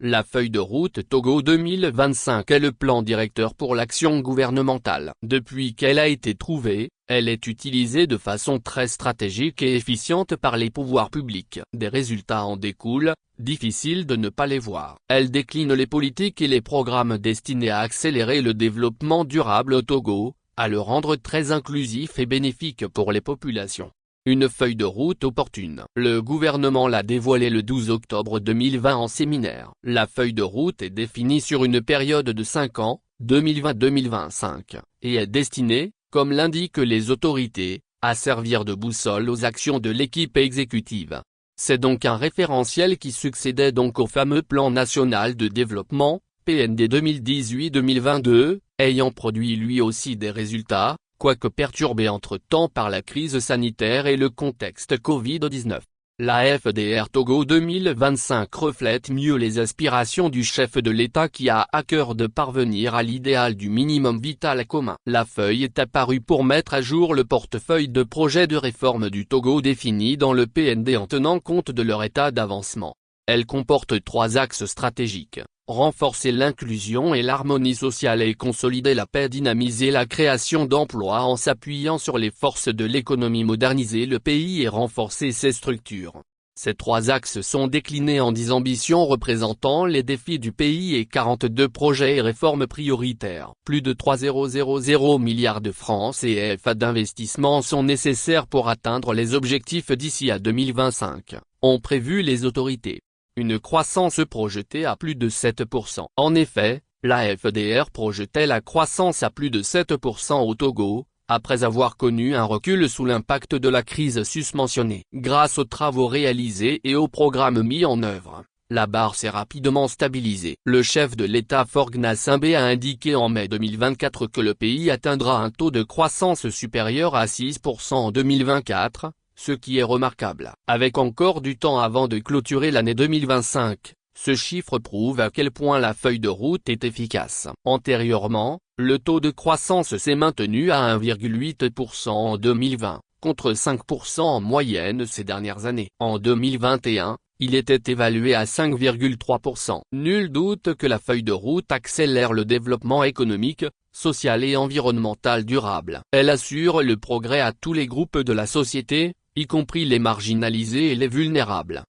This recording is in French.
La feuille de route Togo 2025 est le plan directeur pour l'action gouvernementale. Depuis qu'elle a été trouvée, elle est utilisée de façon très stratégique et efficiente par les pouvoirs publics. Des résultats en découlent, difficile de ne pas les voir. Elle décline les politiques et les programmes destinés à accélérer le développement durable au Togo, à le rendre très inclusif et bénéfique pour les populations. Une feuille de route opportune. Le gouvernement l'a dévoilée le 12 octobre 2020 en séminaire. La feuille de route est définie sur une période de 5 ans, 2020-2025, et est destinée, comme l'indiquent les autorités, à servir de boussole aux actions de l'équipe exécutive. C'est donc un référentiel qui succédait donc au fameux Plan national de développement, PND 2018-2022, ayant produit lui aussi des résultats, quoique perturbé entre-temps par la crise sanitaire et le contexte Covid-19. La FDR Togo 2025 reflète mieux les aspirations du chef de l'État qui a à cœur de parvenir à l'idéal du minimum vital commun. La feuille est apparue pour mettre à jour le portefeuille de projets de réforme du Togo définis dans le PND en tenant compte de leur état d'avancement. Elle comporte 3 axes stratégiques. Renforcer l'inclusion et l'harmonie sociale et consolider la paix, dynamiser la création d'emplois en s'appuyant sur les forces de l'économie, moderniser le pays et renforcer ses structures. Ces 3 axes sont déclinés en 10 ambitions représentant les défis du pays et 42 projets et réformes prioritaires. Plus de 3,000 milliards de francs CFA d'investissement sont nécessaires pour atteindre les objectifs d'ici à 2025, ont prévu les autorités. Une croissance projetée à plus de 7%. En effet, la FDR projetait la croissance à plus de 7% au Togo, après avoir connu un recul sous l'impact de la crise susmentionnée. Grâce aux travaux réalisés et aux programmes mis en œuvre, la barre s'est rapidement stabilisée. Le chef de l'État Faure Gnassingbé a indiqué en mai 2024 que le pays atteindra un taux de croissance supérieur à 6% en 2024. Ce qui est remarquable. Avec encore du temps avant de clôturer l'année 2025, ce chiffre prouve à quel point la feuille de route est efficace. Antérieurement, le taux de croissance s'est maintenu à 1,8% en 2020, contre 5% en moyenne ces dernières années. En 2021, il était évalué à 5,3%. Nul doute que la feuille de route accélère le développement économique, social et environnemental durable. Elle assure le progrès à tous les groupes de la société, y compris les marginalisés et les vulnérables.